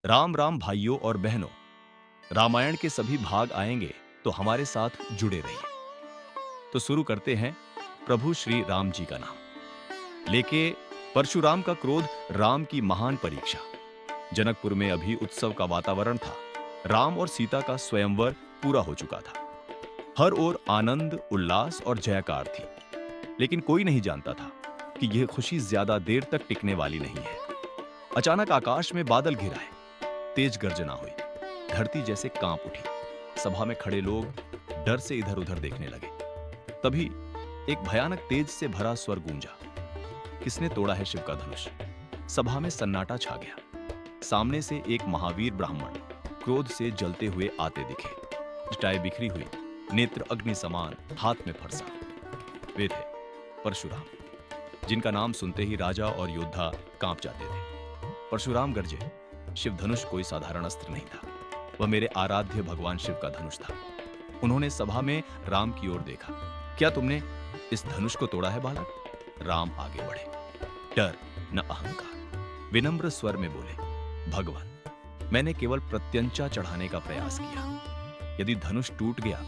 राम राम भाइयों और बहनों, रामायण के सभी भाग आएंगे तो हमारे साथ जुड़े रहिए। तो शुरू करते हैं प्रभु श्री राम जी का नाम लेके। परशुराम का क्रोध, राम की महान परीक्षा। जनकपुर में अभी उत्सव का वातावरण था। राम और सीता का स्वयंवर पूरा हो चुका था। हर ओर आनंद, उल्लास और जयकार थी। लेकिन कोई नहीं जानता था कि यह खुशी ज्यादा देर तक टिकने वाली नहीं है। अचानक आकाश में बादल घिराए, तेज गर्जना हुई, धरती जैसे कांप उठी। सभा में खड़े लोग डर से इधर उधर देखने लगे। तभी एक भयानक तेज से भरा स्वर गूंजा, किसने तोड़ा है शिव का धनुष। सभा में सन्नाटा छा गया। सामने से एक महावीर ब्राह्मण क्रोध से जलते हुए आते दिखे। जटाएं बिखरी हुई, नेत्र अग्नि समान, हाथ में फरसा। वे थे परशुराम, जिनका नाम सुनते ही राजा और योद्धा कांप जाते थे। परशुराम गरजे, शिव धनुष कोई साधारण अस्त्र नहीं था, वह मेरे आराध्य भगवान शिव का धनुष था। उन्होंने सभा में राम की ओर देखा। क्या तुमने इस धनुष को तोड़ा है बालक? राम आगे बढ़े, डर न अहंकार, विनम्र स्वर में बोले, भगवान, मैंने केवल प्रत्यंचा चढ़ाने का प्रयास किया। यदि धनुष टूट गया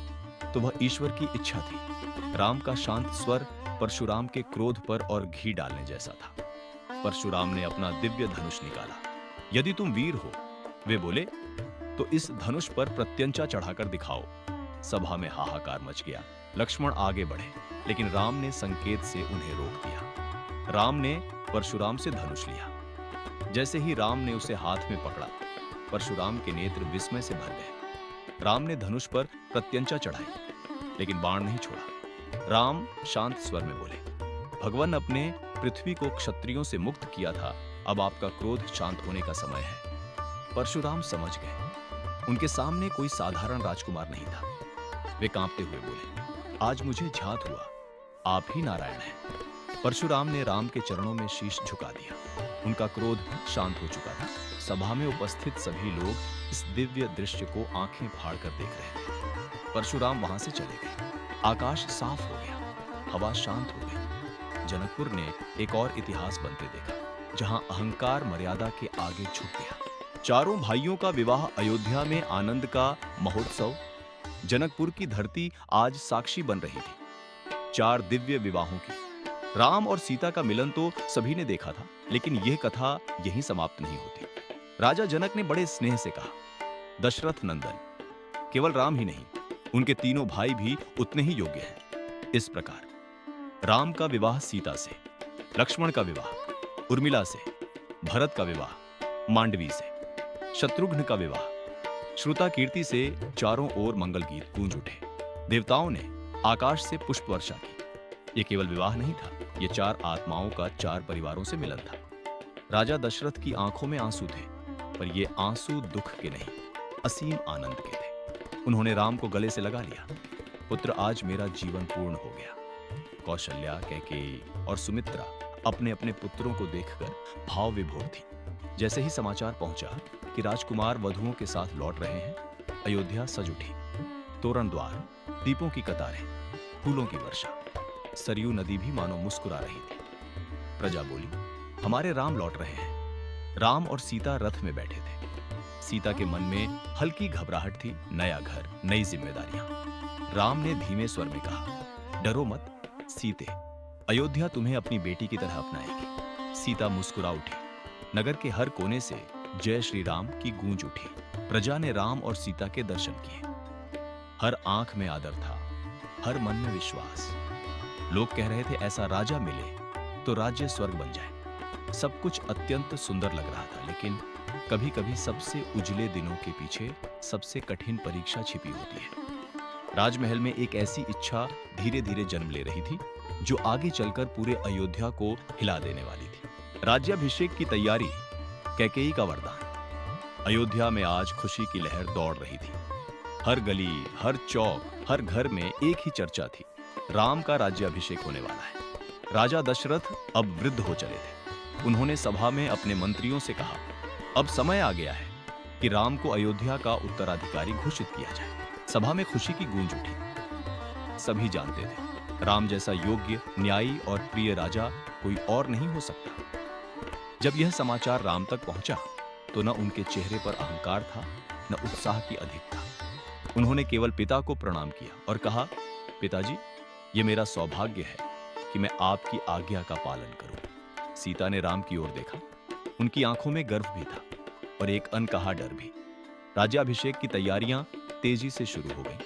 तो वह ईश्वर की इच्छा थी। राम का शांत स्वर परशुराम के क्रोध पर और घी डालने जैसा था। परशुराम ने अपना दिव्य धनुष निकाला। यदि तुम वीर हो, वे बोले, तो इस धनुष पर प्रत्यंचा चढ़ाकर दिखाओ। सभा में हाहाकार मच गया। लक्ष्मण आगे बढ़े, लेकिन राम ने संकेत से उन्हें रोक दिया। राम ने परशुराम से धनुष लिया। जैसे ही राम ने उसे हाथ में पकड़ा, परशुराम के नेत्र विस्मय से भर गए। राम ने धनुष पर प्रत्यंचा चढ़ाई, लेकिन बाण नहीं छोड़ा। राम शांत स्वर में बोले, भगवान, अपने पृथ्वी को क्षत्रियों से मुक्त किया था, अब आपका क्रोध शांत होने का समय है। परशुराम समझ गए, उनके सामने कोई साधारण राजकुमार नहीं था। वे कांपते हुए बोले, आज मुझे झात हुआ, आप ही नारायण हैं। परशुराम ने राम के चरणों में शीश झुका दिया। उनका क्रोध शांत हो चुका था। सभा में उपस्थित सभी लोग इस दिव्य दृश्य को आंखें फाड़कर देख रहे थे। परशुराम वहां से चले गए। आकाश साफ हो गया, हवा शांत हो गई। जनकपुर ने एक और इतिहास बनते देखा, जहां अहंकार मर्यादा के आगे झुक गया। चारों भाइयों का विवाह अयोध्या में आनंद का महोत्सव। जनकपुर की धरती आज साक्षी बन रही थी, 4 दिव्य विवाहों की। राम और सीता का मिलन तो सभी ने देखा था, लेकिन यह कथा यहीं समाप्त नहीं होती। राजा जनक ने बड़े स्नेह से कहा, दशरथ नंदन, केवल राम ही नहीं, उनके तीनों भाई भी उतने ही योग्य हैं। इस प्रकार राम का विवाह सीता से, लक्ष्मण का विवाह उर्मिला से, भरत का विवाह मांडवी से, शत्रुघ्न का विवाह श्रुता कीर्ति से, चारों ओर मंगल गीत गूंज उठे। देवताओं ने आकाश से पुष्प वर्षा की। यह केवल विवाह नहीं था, यह 4 आत्माओं का 4 परिवारों से मिलन था। राजा दशरथ की आंखों में आंसू थे, पर ये आंसू दुख के नहीं, असीम आनंद के थे। उन्होंने राम को गले से लगा लिया। पुत्र, आज मेरा जीवन पूर्ण हो गया। कौशल्या, कैकेयी और सुमित्रा अपने अपने पुत्रों को देखकर भाव विभोर थी। जैसे ही समाचार पहुंचा कि राजकुमार वधुओं के साथ लौट रहे हैं, अयोध्या सज उठी। तोरण द्वार, दीपों की कतारें, फूलों की वर्षा। सरयू नदी भी मानो मुस्कुरा रही थी। प्रजा बोली, हमारे राम लौट रहे हैं। राम और सीता रथ में बैठे थे। सीता के मन में हल्की घबराहट थी। नया घर, नई जिम्मेदारियां। राम ने धीमे स्वर में कहा, डरो मत सीते, अयोध्या तुम्हें अपनी बेटी की तरह अपनाएगी। सीता मुस्कुरा उठी। नगर के हर कोने से जय श्री राम की गूंज उठी। प्रजा ने राम और सीता के दर्शन किए। हर आंख में आदर था, हर मन में विश्वास। लोग कह रहे थे, ऐसा राजा मिले तो राज्य स्वर्ग बन जाए। सब कुछ अत्यंत सुंदर लग रहा था, लेकिन कभी-कभी सबसे उजले दिनों के पीछे सबसे कठिन परीक्षा छिपी होती है। राजमहल में एक ऐसी इच्छा धीरे धीरे जन्म ले रही थी, जो आगे चलकर पूरे अयोध्या को हिला देने वाली थी। राज्याभिषेक की तैयारी, कैकेयी का वरदान। अयोध्या में आज खुशी की लहर दौड़ रही थी। हर गली, हर चौक, हर घर में एक ही चर्चा थी, राम का राज्याभिषेक होने वाला है। राजा दशरथ अब वृद्ध हो चले थे। उन्होंने सभा में अपने मंत्रियों से कहा, अब समय आ गया है कि राम को अयोध्या का उत्तराधिकारी घोषित किया जाए। सभा में खुशी की गूंज उठी। सभी जानते थे, राम जैसा योग्य, न्यायी और प्रिय राजा कोई और नहीं हो सकता। जब यह समाचार राम तक पहुंचा, तो न उनके चेहरे पर अहंकार था, न उत्साह की अधिक था। उन्होंने केवल पिता को प्रणाम किया और कहा, पिताजी, ये मेरा सौभाग्य है कि मैं आपकी आज्ञा का पालन करूं। सीता ने राम की ओर देखा। उनकी आंखों में गर्व भी था और एक अनकहा डर भी। राज्याभिषेक की तैयारियां तेजी से शुरू हो गईं।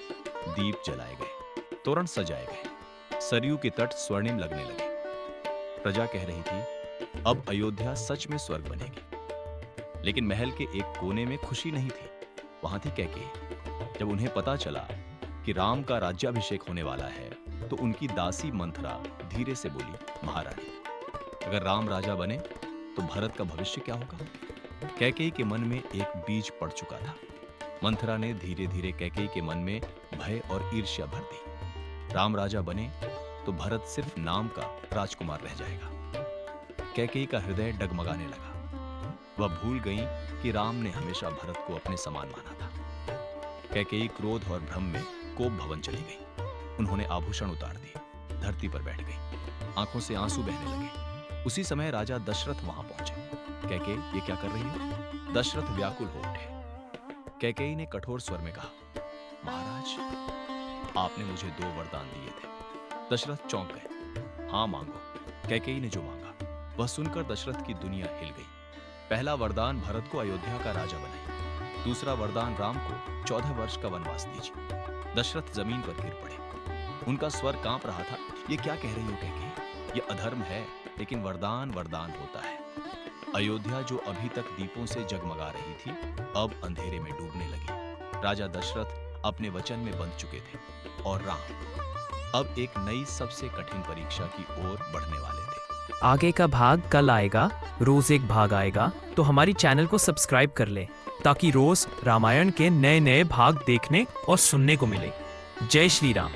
दीप जलाए गए, तोरण सजाए गए, सरयू के तट स्वर्णिम लगने लगे। प्रजा कह रही थी, अब अयोध्या सच में स्वर्ग बनेगी। लेकिन महल के एक कोने में खुशी नहीं थी। वहां थी कैकेयी। जब उन्हें पता चला कि राम का राज्याभिषेक होने वाला है, तो उनकी दासी मंथरा धीरे से बोली, महारानी, अगर राम राजा बने तो भरत का भविष्य क्या होगा? कैकेयी के मन में एक बीज पड़ चुका था। मंथरा ने धीरे धीरे कैकेयी के मन में भय और ईर्ष्या भर दी। राम राजा बने तो भरत सिर्फ नाम का राजकुमार रह जाएगा। कैकेयी का हृदय डगमगाने लगा। वह भूल गई कि राम ने हमेशा भरत को अपने समान माना था। कैकेयी क्रोध और भ्रम में कोप भवन चली गई। उन्होंने आभूषण उतार दिए, धरती पर बैठ गई। आंखों से आंसू बहने लगे। उसी समय राजा दशरथ वहां पहुंचे। कैकेयी, ये क्या कर रही हो? दशरथ व्याकुल हो उठे। कैकेयी ने कठोर स्वर में कहा, महाराज, आपने मुझे 2 वरदान दिए थे। दशरथ चौंक गए। हाँ, मांगो। कैकेयी ने जो मांगा वह सुनकर दशरथ की दुनिया हिल गई। पहला वरदान, भरत को अयोध्या का राजा बनाइए। दूसरा वरदान, राम को 14 वर्ष का वनवास दीजिए। दशरथ जमीन पर गिर पड़े। उनका स्वर कांप रहा था। ये क्या कह रही हो कैकेयी? ये अधर्म है, लेकिन वरदान वरदान होता है। अयोध्या जो अभी तक दीपों से जगमगा रही थी, अब अंधेरे में डूबने लगी। राजा दशरथ अपने वचन में बंध चुके थे और राम अब एक नई सबसे कठिन परीक्षा की ओर बढ़ने वाले थे। आगे का भाग कल आएगा। रोज एक भाग आएगा, तो हमारी चैनल को सब्सक्राइब कर ले ताकि रोज रामायण के नए नए भाग देखने और सुनने को मिले। जय श्री राम।